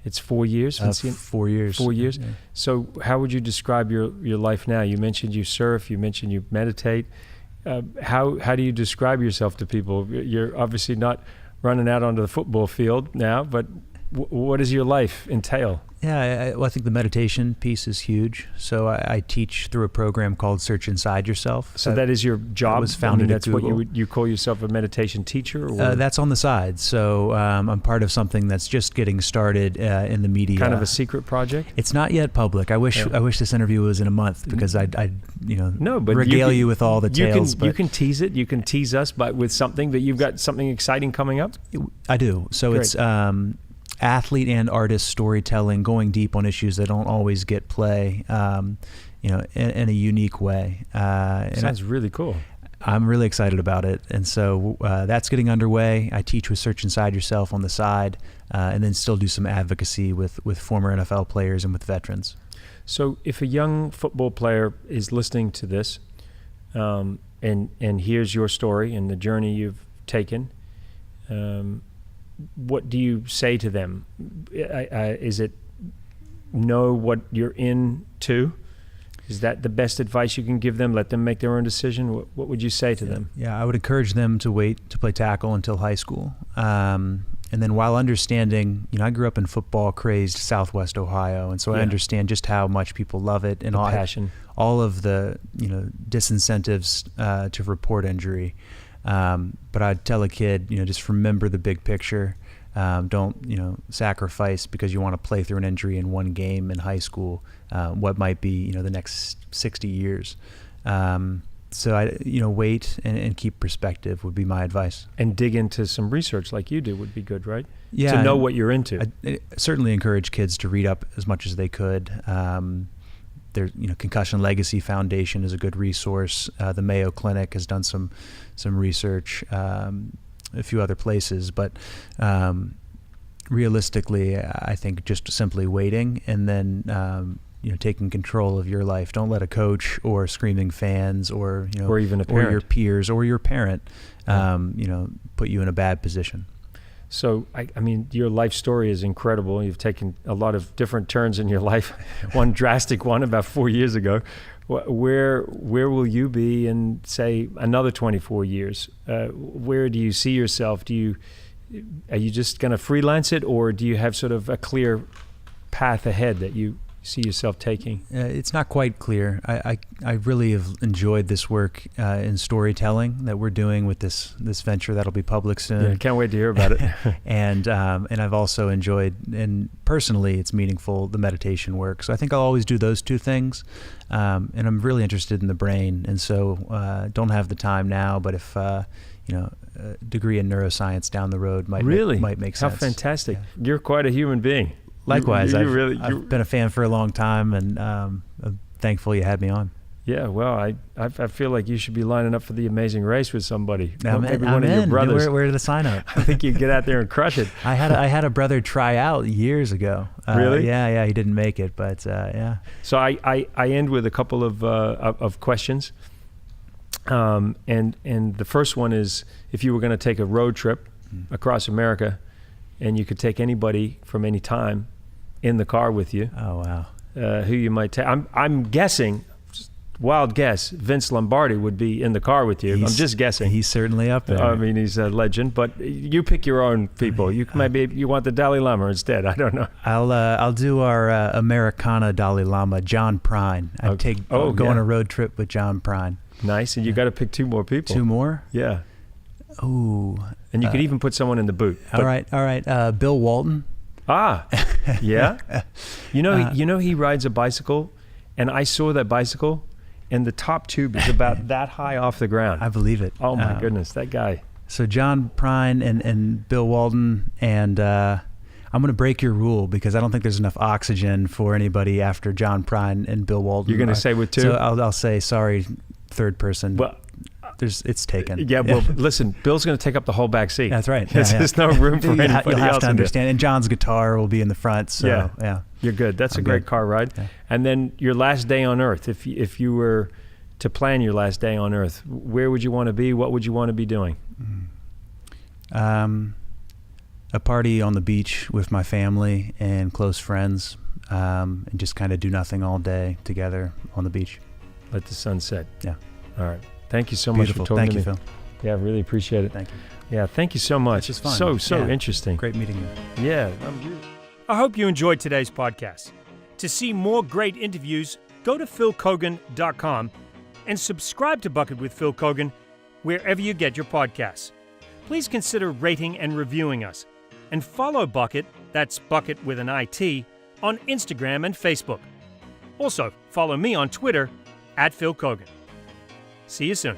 it's 4 years. 4 years. 4 years. Yeah. So, how would you describe your life now? You mentioned you surf. You mentioned you meditate. How do you describe yourself to people? You're obviously not running out onto the football field now, but what does your life entail? Yeah, I think the meditation piece is huge. So I teach through a program called Search Inside Yourself. So that is your job? It was founded that's at Google. What you call yourself, a meditation teacher? Or? That's on the side. So I'm part of something that's just getting started in the media. Kind of a secret project? It's not yet public. I wish this interview was in a month, because I'd regale you with all the tales. You can tease it. You can tease us with something that you've got something exciting coming up? I do. So Great. It's athlete and artist storytelling, going deep on issues that don't always get play, in a unique way. Sounds really cool. I'm really excited about it. And so that's getting underway. I teach with Search Inside Yourself on the side, and then still do some advocacy with former NFL players and with veterans. So if a young football player is listening to this, and hears your story and the journey you've taken, what do you say to them? Is it know what you're into? Is that the best advice you can give them? Let them make their own decision? What would you say to them? Yeah, I would encourage them to wait to play tackle until high school. And then while understanding, I grew up in football-crazed Southwest Ohio, and so I understand just how much people love it and passion. All of the, disincentives to report injury. But I'd tell a kid, just remember the big picture. Don't, sacrifice because you want to play through an injury in one game in high school, what might be, the next 60 years. So I, wait and keep perspective would be my advice. And dig into some research like you do would be good, right? Yeah. To know what you're into. I certainly encourage kids to read up as much as they could. There's, Concussion Legacy Foundation is a good resource. The Mayo Clinic has done some research, a few other places, but realistically, I think just simply waiting and then taking control of your life. Don't let a coach or screaming fans or or even a parent or your peers or your parent put you in a bad position. So, I mean, your life story is incredible. You've taken a lot of different turns in your life. One drastic one about 4 years ago. Where will you be in, say, another 24 years? Where do you see yourself? Are you just going to freelance it, or do you have sort of a clear path ahead that you see yourself taking? It's not quite clear. I really have enjoyed this work in storytelling that we're doing with this venture that'll be public soon. Yeah, can't wait to hear about it. and I've also enjoyed, and personally it's meaningful, the meditation work. So I think I'll always do those two things. And I'm really interested in the brain, and so don't have the time now, but if a degree in neuroscience down the road might make sense. How fantastic. Yeah. You're quite a human being. Likewise, I've I've been a fan for a long time, and I'm thankful you had me on. Yeah, well, I feel like you should be lining up for the Amazing Race with somebody. Maybe one of your brothers. Where to sign up? I think you get out there and crush it. I had a brother try out years ago. Really? Yeah. He didn't make it, but yeah. So I end with a couple of questions, and the first one is, if you were going to take a road trip across America, and you could take anybody from any time in the car with you. Oh wow. Who you might take? I'm guessing. Wild guess, Vince Lombardi would be in the car with you. I'm just guessing. He's certainly up there. I mean, he's a legend, but you pick your own people. Maybe you want the Dalai Lama instead. I don't know. I'll do our Americana Dalai Lama, John Prine. Go on a road trip with John Prine. Nice, and you got to pick 2 more people. 2 more? Yeah. Ooh. And you could even put someone in the boot. All right. Bill Walton. Ah, yeah. You know he rides a bicycle, and I saw that bicycle. And the top tube is about that high off the ground. I believe it. Oh my goodness, that guy. So John Prine and Bill Walton, and I'm going to break your rule because I don't think there's enough oxygen for anybody after John Prine and Bill Walton. You're going to say with 2? So I'll say sorry, third person. Well, it's taken. Yeah, well, listen, Bill's going to take up the whole back seat. That's right. There's no room for anybody else. You'll have to understand. And John's guitar will be in the front. So yeah. You're good. That's a great car ride. Yeah. And then your last day on Earth, if you were to plan your last day on Earth, where would you want to be? What would you want to be doing? A party on the beach with my family and close friends, and just kind of do nothing all day together on the beach. Let the sun set. Yeah. All right. Thank you so Beautiful. much for talking to me. Phil. Yeah, I really appreciate it. Thank you. Yeah, thank you so much. It's just fun. So interesting. Great meeting you. Yeah. I hope you enjoyed today's podcast. To see more great interviews, go to philkogan.com and subscribe to BUCKiT with Phil Kogan wherever you get your podcasts. Please consider rating and reviewing us. And follow BUCKiT, that's BUCKiT with an IT, on Instagram and Facebook. Also, follow me on Twitter @PhilKogan. See you soon.